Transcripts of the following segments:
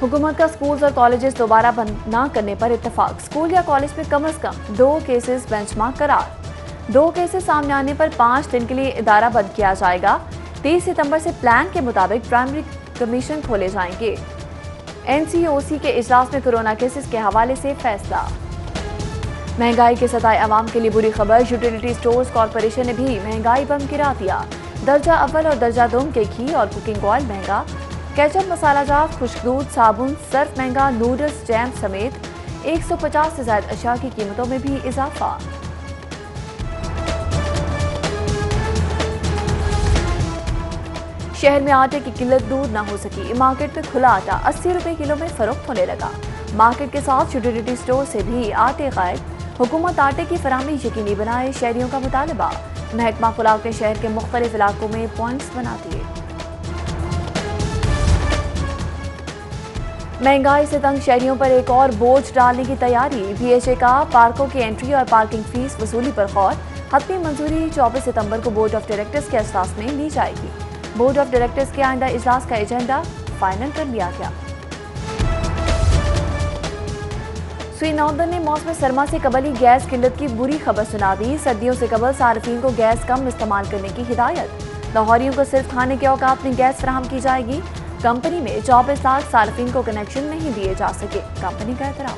हुकूमत का स्कूल्स और कॉलेजेस दोबारा बंद न करने पर इत्तेफाक। स्कूल या कॉलेज में कम से कम 2 केसेस बेंचमार्क करार। 2 केसेस सामने आने पर 5 दिन के लिए इदारा बंद किया जाएगा। 30 सितंबर से प्लान के मुताबिक प्राइमरी कमीशन खोले जाएंगे। NCOC के इजलास में कोरोना केसेस के हवाले से फैसला। महंगाई के सताए अवाम के लिए बुरी खबर। यूटिलिटी स्टोर्स कॉरपोरेशन ने भी महंगाई बम गिरा दिया। दर्जा अव्वल और दर्जा दोम के घी और कुकिंग ऑयल महंगा। केचप, मसाला जात, खुश्क दूध, साबुन, सर्फ महंगा। नूडल्स, जैम समेत 150 से ज्यादा अशिया की कीमतों में भी इजाफा। शहर में आटे की किल्लत दूर न हो सकी। मार्केट में खुला आटा 80 रुपए किलो में फरोख्त होने लगा। मार्केट के साथ यूटिलिटी स्टोर से भी आटे गायब। हुकूमत आटे की फराहमी यकीनी बनाए, शहरियों का मुतालबा। महकमा खुलाव के शहर के मुख्तलिफ इलाकों में पॉइंट्स बना दिए। महंगाई से तंग शहरियों पर एक और बोझ डालने की तैयारी। BHA का पार्कों की एंट्री और पार्किंग फीस वसूली पर गौर। हतमी मंजूरी 24 सितंबर को बोर्ड ऑफ डायरेक्टर्स के इजलास में ली जाएगी। बोर्ड ऑफ डायरेक्टर्स के आइंदा इजलास का एजेंडा फाइनल कर लिया गया। सुई नौदन ने मौसम सरमा से कबली गैस किल्लत की बुरी खबर सुना दी। सर्दियों से कबल सार्फिन को गैस कम इस्तेमाल करने की हिदायत। लाहौरियों को सिर्फ खाने के औकात में गैस फराहम की जाएगी। कंपनी में 24 लाख सार्फिन को कनेक्शन नहीं दिए जा सके, कंपनी का एतराफ।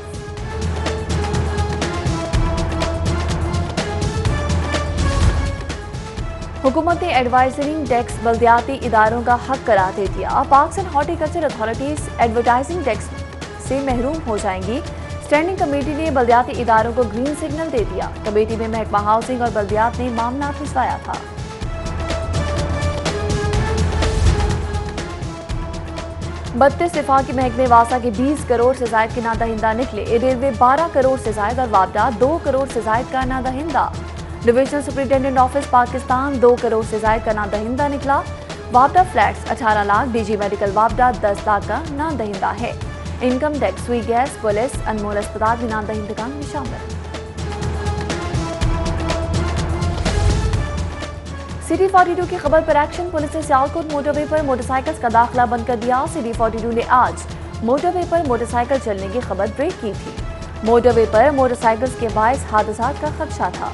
हुकूमत ने एडवाइजरी टैक्स बल्दियाती इदारों का हक करार दे दिया। Parks and horticulture authorities advertising tax से महरूम हो जाएंगी। स्टैंडिंग कमेटी ने बल्दियाती इदारों को ग्रीन सिग्नल दे दिया। कमेटी में महकमा हाउसिंग और बल्दियात ने मामला भिजवाया था। बत्तीस विफाकी महकमे वासा के 20 करोड़ से जायद के नादहिंदा निकले। रेलवे 12 करोड़ से जायद और वापडा 2 करोड़ से जायद का नादहिंदा। Divisional superintendent office Pakistan 2 crore से जायद का नादहिंदा निकला। वापडा फ्लैट्स 18 लाख, DG मेडिकल वापडा 10 लाख का नादहिंदा है। Income tax, Sui gas, police, Anmol अस्पताल भी नादहिंदगान में शामिल। सिटी 42 की खबर पर एक्शन। पुलिस ने सियालकोट मोटरवे पर मोटरसाइकिल्स का दाखिला बंद कर दिया। सिटी 42 ने आज मोटरवे पर मोटरसाइकिल चलने की खबर ब्रेक की थी। मोटरवे पर मोटरसाइकिल्स के बायस हादसात का खदशा था।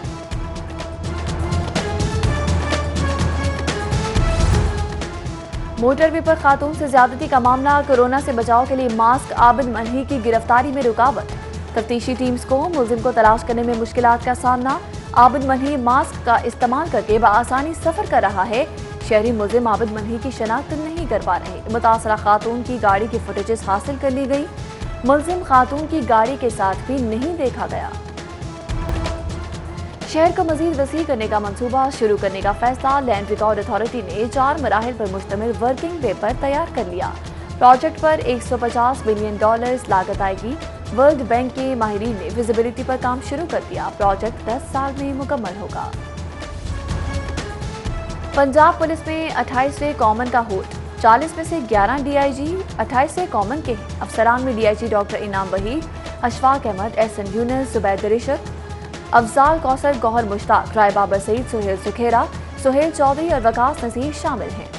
मोटरवे पर खातून से ज्यादती का मामला। कोरोना से बचाव के लिए मास्क। आबिद मनही की गिरफ्तारी में रुकावट। तफ्तीशी टीम्स को मुलजिम को तलाश करने में मुश्किलात का सामना। आबिद मनही मास्क का इस्तेमाल करके बआसानी सफर कर रहा है। शहरी मुलजिम आबिद मनही की शनाख्त नहीं कर पा रहे। मुतासरा खातून की गाड़ी की फुटेजेस हासिल कर ली गई। मुलजिम खातून की गाड़ी के साथ भी नहीं देखा गया। शहर को मजीद वसी करने का मंसूबा शुरू करने का फैसला। लैंड रिकॉर्ड अथॉरिटी ने 4 मराहिल पर मुश्तमिल वर्किंग पेपर तैयार कर लिया। प्रोजेक्ट पर $150 बिलियन लागत आएगी। वर्ल्ड बैंक के माहिरीन ने विजिबिलिटी पर काम शुरू कर दिया। प्रोजेक्ट 10 साल में मुकम्मल होगा। पंजाब पुलिस में 28वें कॉमन का होल्ड। 40 में से 11 DIG, 28वें कॉमन के अफसरान में DIG डॉक्टर इनाम वहीद, अशफाक अहमद, SN यूनुस, जुबैर रिशत, अफजाल कौसर, गौहर मुश्ताक, राय बाबर सईद, सुहेल सुखेरा, सुहेल चौधरी और वकास नसीर शामिल हैं।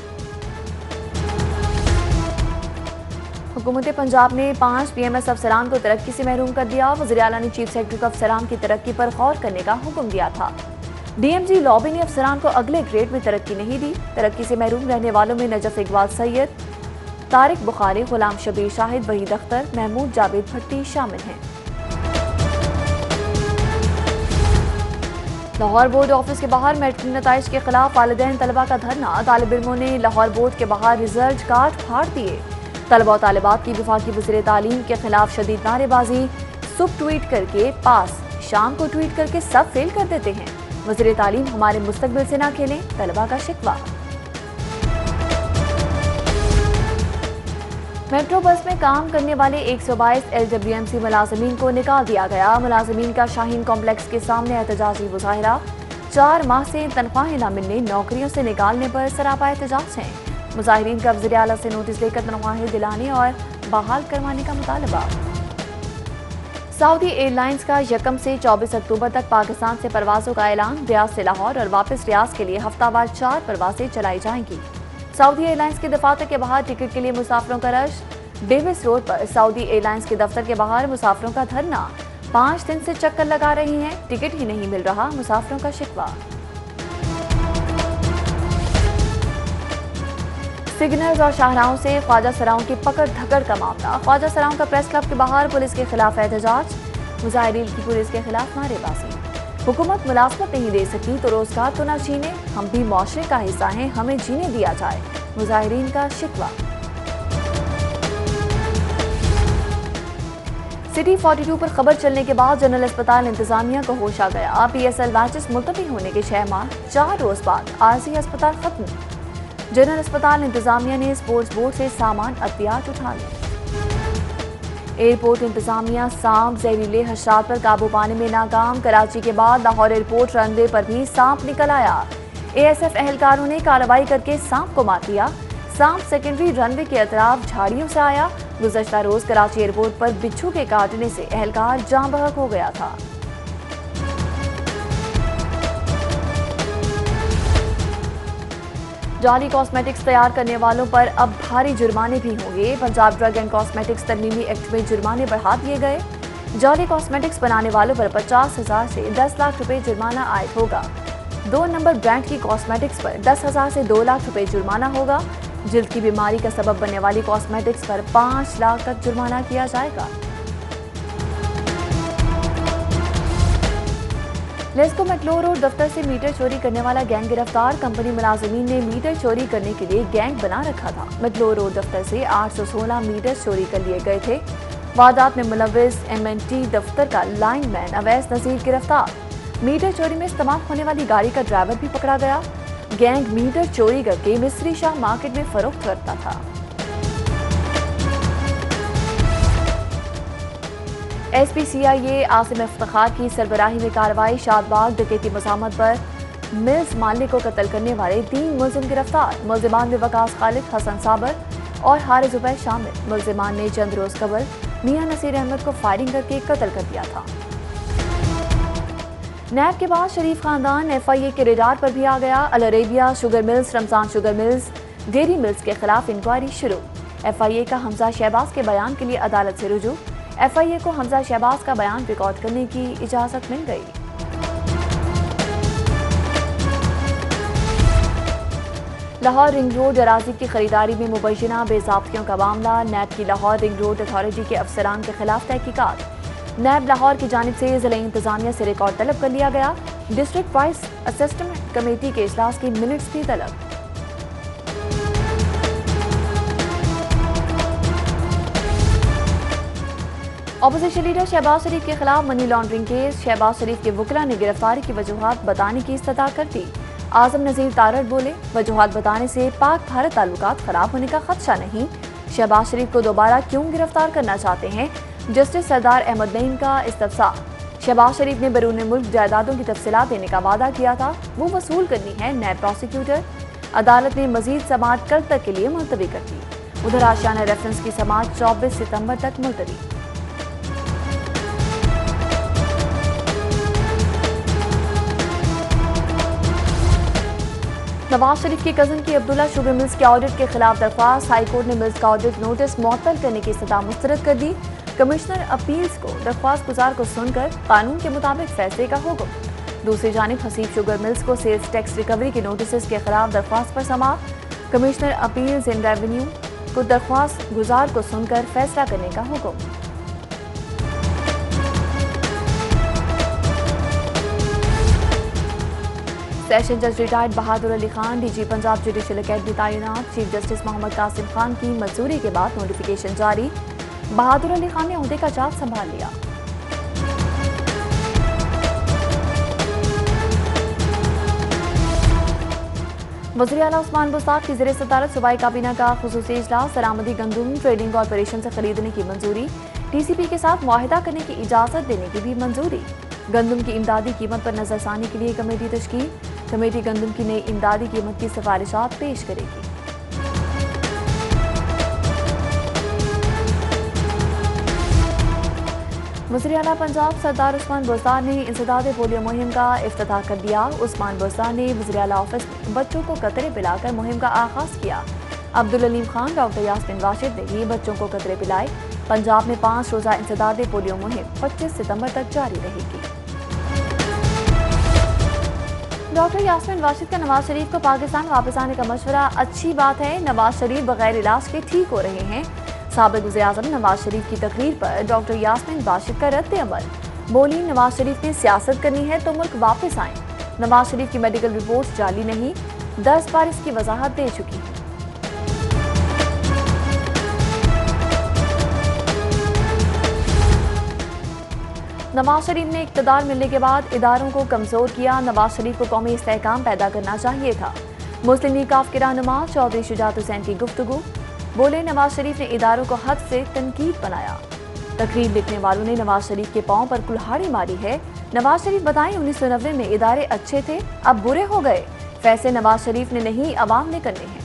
हुकूमत पंजाब ने 5 PMS अफसरान को तरक्की से महरूम कर दिया। वज़ीर आला ने चीफ सेक्रेटरी को अफसरान की तरक्की पर गौर करने का हुक्म दिया था। DMG लॉबी ने अफसरान को अगले ग्रेड में तरक्की नहीं दी। तरक्की से महरूम रहने वालों में नजफ इकबाल सैयद, तारिक बुखारी, गुलाम शबीर शाहिद, वहीद अख्तर, महमूद जावेद भट्टी शामिल हैं। लाहौर बोर्ड ऑफिस के बाहर मैट्रिक नताइज के खिलाफ वालिदैन तलबा का धरना। तालिब इल्मों ने लाहौर बोर्ड के बाहर रिजल्ट कार्ड फाड़ दिए। तलबा और तालिबात की वफाकी वज़ीर तालीम के खिलाफ शदीद नारेबाजी। सुबह ट्वीट करके पास, शाम को ट्वीट करके सब फेल कर देते हैं। वज़ीर तालीम हमारे मुस्तकबिल से ना खेलें, तलबा का शिकवा। मेट्रो बस में काम करने वाले 122 LWMC मुलाजमीन को निकाल दिया गया। मुलाजमीन का शाहीन कॉम्प्लेक्स के सामने एहतजाजी मुजाहिरा। 4 माह से तनख्वाहें न मिलने, नौकरियों से निकालने पर सरापा एहतजाज है। मुजाहिरीन का वज़ीर आला से नोटिस लेकर तनख्वाहें दिलाने और बहाल करवाने का मुतालबा। सऊदी एयरलाइंस का 1 से 24 अक्टूबर तक पाकिस्तान से परवाजों का ऐलान। रियाद से लाहौर और वापस रियाद के लिए हफ्तावार 4 परवाजें चलाई जाएंगी। सऊदी एयरलाइंस के दफातर के बाहर टिकट के लिए मुसाफिरों का रश। डेविस रोड पर सऊदी एयरलाइंस के दफ्तर के बाहर मुसाफिरों का धरना। 5 दिन से चक्कर लगा रही हैं, टिकट ही नहीं मिल रहा, मुसाफिरों का शिकवा। सिग्नल्स और शाहराहों से ख्वाजा सराओं की पकड़ धकड़ का मामला। ख्वाजा सराओं का प्रेस क्लब के बाहर पुलिस के खिलाफ एहतजाज। मुजाहिरीन की पुलिस के खिलाफ नारेबाजी। हुकूमत मुलाजमत नहीं दे सकी तो रोजगार तो ना छीने, हम भी मुआशरे का हिस्सा हैं, हमें जीने दिया जाए, मुजाहिरीन का शिकवा। सिटी 42 पर खबर चलने के बाद जनरल अस्पताल इंतजामिया को होश आ गया। PSL मैचेस मुलतवी होने के 6 माह 4 रोज बाद आरजी अस्पताल खत्म। जनरल अस्पताल इंतजामिया ने स्पोर्ट्स बोर्ड से सामान अतियात उठा लिया। एयरपोर्ट इंतजामिया सांप जहरीले हशरात पर काबू पाने में नाकाम। कराची के बाद लाहौर एयरपोर्ट रनवे पर भी सांप निकल आया। ASF एहलकारों ने कार्रवाई करके सांप को मार दिया। सांप सेकेंडरी रनवे के अतराफ झाड़ियों से आया। गुज़श्ता रोज कराची एयरपोर्ट पर बिच्छू के काटने से एहलकार जाँ बहक हो गया था। जाली कॉस्मेटिक्स तैयार करने वालों पर अब भारी जुर्माने भी होंगे। पंजाब ड्रग एंड कॉस्मेटिक्स तरमीमी एक्ट में जुर्माने बढ़ा दिए गए। जाली कॉस्मेटिक्स बनाने वालों पर 50,000 से 10 लाख रुपए जुर्माना आयद होगा। 2 नंबर ब्रांड की कॉस्मेटिक्स पर 10,000 से 2 लाख रुपए जुर्माना होगा। जिल्द की बीमारी का सबब बनने वाली कॉस्मेटिक्स पर 5 लाख तक जुर्माना किया जाएगा। लेस्को मैक्लो रोड दफ्तर से मीटर चोरी करने वाला गैंग गिरफ्तार। कंपनी मुलाजिमीन ने मीटर चोरी करने के लिए गैंग बना रखा था। मैक्लो रोड दफ्तर से 816 मीटर चोरी कर लिए गए थे। वारदात में मुलव्विस MNT दफ्तर का लाइनमैन अवैस नजीर गिरफ्तार। मीटर चोरी में इस्तेमाल होने वाली गाड़ी का ड्राइवर भी पकड़ा गया। गैंग मीटर चोरी करके मिस्री शाह मार्केट में फरोख्त करता था। SP CIA आसिम इफ्तिखार की सरबराही में कार्रवाई। शादबाग डकैती मज़ामत पर मिल्स मालिक को कत्ल करने वाले 3 मुलजिम गिरफ्तार। मुलजिमान में वकास खालिद, हसन साबर और हारिस जुबैर शामिल। मुलजिमान ने चंद रोज कबल मियां नसीर अहमद को फायरिंग करके कत्ल कर दिया था। नैब के बाद शरीफ खानदान FIA के रेडार पर भी आ गया। Al Arabia sugar mills, Ramzan sugar mills, dairy mills के खिलाफ इंक्वायरी शुरू। FIA का हमजा शहबाज के बयान के लिए अदालत से रुजू। FIA को हमजा शहबाज का बयान रिकॉर्ड करने की इजाजत मिल गई। लाहौर रिंग रोड अराजी की खरीदारी में मुबैना बेज़ाब्तियों का मामला। नैब की लाहौर रिंग रोड अथॉरिटी के अफसरान के खिलाफ तहकीकात। नैब लाहौर की जानिब से जिला इंतजामिया से रिकॉर्ड तलब कर लिया गया। डिस्ट्रिक्ट वाइज असिस्टेंट कमेटी के इजलास की मिनट्स भी तलब। अपोजिशन लीडर शहबाज शरीफ के खिलाफ मनी लॉन्ड्रिंग केस। शहबाज शरीफ के वकला ने गिरफ्तारी की वजूहात बताने की इस्तदा कर दी। आजम नजीर तारड़ बोले, वजूहात बताने से पाक भारत ताल्लुकात खराब होने का खदशा नहीं। शहबाज शरीफ को दोबारा क्यों गिरफ्तार करना चाहते हैं, जस्टिस सरदार अहमद नईम का इस्तफसार। शहबाज शरीफ ने बैरून मुल्क जायदादों की तफसीलात देने का वादा किया था, वो वसूल करनी है नैब प्रोसिक्यूटर। अदालत ने मजीद समाअत कल तक के लिए मुलतवी कर दी। उधर आशियाना रेफरेंस की समाअत 24 सितंबर तक मुलतवी। नवाज शरीफ की कजन की अब्दुल्ला शुगर मिल्स के ऑडिट के खिलाफ दरख्वास्त। हाईकोर्ट ने मिल्स का ऑडिट नोटिस मुअत्तल करने की सजा मुस्तरद कर दी। कमिश्नर अपील्स को दरख्वास्त गुजार को सुनकर कानून के मुताबिक फैसले का हुक्म। दूसरी जानिब हसीब शुगर मिल्स को सेल्स टैक्स रिकवरी के नोटिस के खिलाफ दरख्वास्त पर समाअत। कमिश्नर अपील्स इन रेवेन्यू को दरख्वास्त गुजार को सुनकर फैसला करने का हुक्म। सेशन जज retired Bahadur Ali Khan DG Punjab judicial academy तैनात। चीफ जस्टिस मोहम्मद कासिम खान की मंजूरी के बाद नोटिफिकेशन जारी। बहादुर अली खान ने ओहदे का चार्ज संभाल लिया। वज़ीर आला उस्मान बुज़दार की ज़ेर सदारत सूबाई काबीना का खुसूसी इजलास। दरामदी गंदुम ट्रेडिंग कॉरपोरेशन से खरीदने की मंजूरी। TCP के साथ मुआहिदा करने की इजाज़त देने की भी मंजूरी। गंदुम की इमदादी कीमत पर नजरसानी के लिए कमेटी तश्कील। कमेटी गंदुम की नई इमदादी कीमत की सिफारिशात पेश करेगी। वज़ीर आला पंजाब सरदार उस्मान बुज़दार ने इंसदाद पोलियो मुहिम का इफ्तिताह कर दिया। उस्मान बुज़दार ने वज़ीर आला ऑफिस में बच्चों को कतरे पिलाकर मुहिम का आगाज किया। अब्दुल अलीम खान, डॉक्टर यास्मीन वाशिद ने भी बच्चों को कतरे पिलाए। पंजाब में 5 रोजा इंसदादे पोलियो मुहिम 25 सितंबर तक जारी रहेगी। डॉक्टर यास्मीन वाशिद का नवाज शरीफ को पाकिस्तान वापस आने का मशवरा अच्छी बात है। नवाज शरीफ बगैर इलाज के ठीक हो रहे हैं। साबिक वज़ीर-ए-आज़म नवाज शरीफ की तकरीर पर डॉक्टर यास्मीन वाशिद का रद्द अमल। बोली, नवाज शरीफ ने सियासत करनी है तो मुल्क वापस आए। नवाज शरीफ की मेडिकल रिपोर्ट जाली नहीं, 10 बार इसकी वजाहत दे चुकी है। नवाज शरीफ ने इक़्तिदार मिलने के बाद इदारों को कमजोर किया। नवाज शरीफ को कौमी इस्तेहकाम पैदा करना चाहिए था। मुस्लिम लीग काफ के रहनुमा चौधरी शुजात हुसैन की गुफ्तगू। बोले, नवाज शरीफ ने इदारों को हद से तनकीद बनाया। तकरीर लिखने वालों ने नवाज शरीफ के पांव पर कुल्हाड़ी मारी है। नवाज शरीफ बताएं, 1990 में इदारे अच्छे थे, अब बुरे हो गए। फैसले नवाज शरीफ ने नहीं, अवाम ने करने हैं।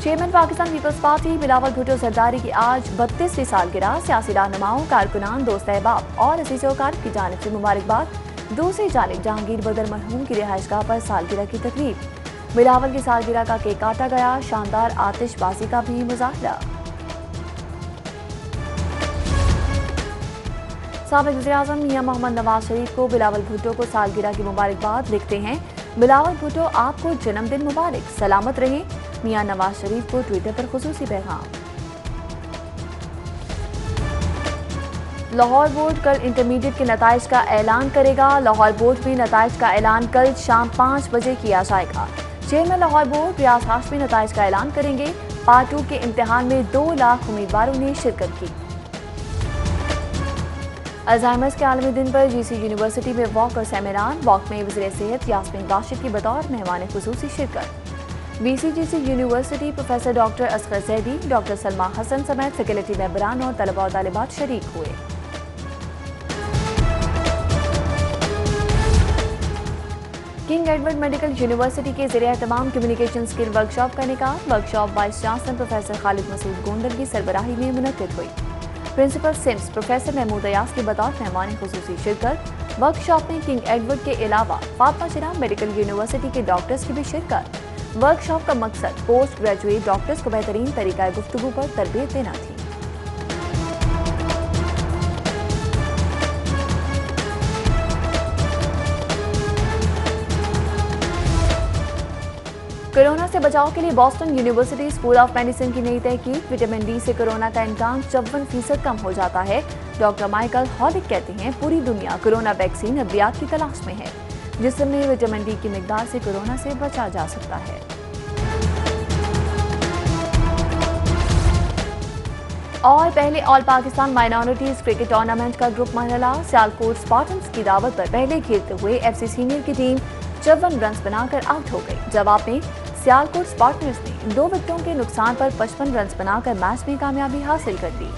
Chairman Pakistan peoples party Bilawal Bhutto Zardari की आज 32वीं सालगिरह। सियासी रहनुमाओं, कारकुनान, दोस्त अहबाब और अजीज़ वकार की जानिब से मुबारकबाद। दूसरी जानिब जहांगीर बदर मरहूम की रिहाइशगाह पर सालगिरह की तकरीब। बिलावल की सालगिरह का केक काटा गया। शानदार आतिशबाजी का भी मुजाहरा। साबिक वज़ीर-ए-आज़म मियां मोहम्मद नवाज शरीफ को बिलावल भुट्टो को सालगिरह की मुबारकबाद। लिखते हैं, बिलावल भुट्टो आपको जन्मदिन मुबारक, सलामत रहें। मियां नवाज शरीफ को ट्विटर पर खुसूसी पैगाम। लाहौर बोर्ड कल इंटरमीडिएट के नताइज का ऐलान करेगा। लाहौर बोर्ड में नताइज का ऐलान कल शाम 5 बजे किया जाएगा। चेयरमैन लाहौर बोर्ड रियाज हाशमी नताइज का ऐलान करेंगे। पार्ट 2 के इम्तिहान में 2 लाख उम्मीदवारों ने शिरकत की। अल्जाइमर्स के आलमी दिन पर GC यूनिवर्सिटी में वॉक और सेमिनार। वॉक में वज़ीर सेहत यास्मीन वाशिद की बतौर मेहमान खुसूसी शिरकत। VCGC university professor doctor Asghar Zaidi, doctor Salma Hasan समेत फैकल्टी मेंबरान और तलबा और तालिबात शरीक हुए। किंग एडवर्ड मेडिकल यूनिवर्सिटी के ज़रिए-ए-तमाम कम्युनिकेशन स्किल वर्कशॉप का इनेकाद। Workshop vice chancellor professor Khalid Masood Gondal की सरबराही में मुनक्किद हुई। प्रिंसिपल सिम्स प्रोफेसर महमूद अयास की बतौर मेहमान खुसूसी शिरकत। वर्कशॉप में किंग एडवर्ड के अलावा फातिमा जिन्ना मेडिकल यूनिवर्सिटी के डॉक्टर्स की भी शिरकत। वर्कशॉप का मकसद पोस्ट ग्रेजुएट डॉक्टर्स को बेहतरीन तरीका गुफ्तगू पर तरबियत देना थी। कोरोना से बचाव के लिए Boston university school of medicine की नई तहकीक। विटामिन डी से कोरोना का इम्कान 54% कम हो जाता है। डॉक्टर माइकल हॉलिक कहते हैं, पूरी दुनिया कोरोना वैक्सीन अद्वियात की तलाश में है, जिसमें विटामिन डी की मिकदार से कोरोना से बचा जा सकता है। और पहले all Pakistan minorities cricket tournament का ग्रुप मरहला। सियालकोट स्पार्टन्स की दावत पर पहले खेलते हुए FC सीनियर की टीम 54 रन बनाकर आउट हो गई। जवाब में सियालकोट स्पार्टन्स ने 2 विकेटों के नुकसान पर 55 रन बनाकर मैच में कामयाबी हासिल कर ली।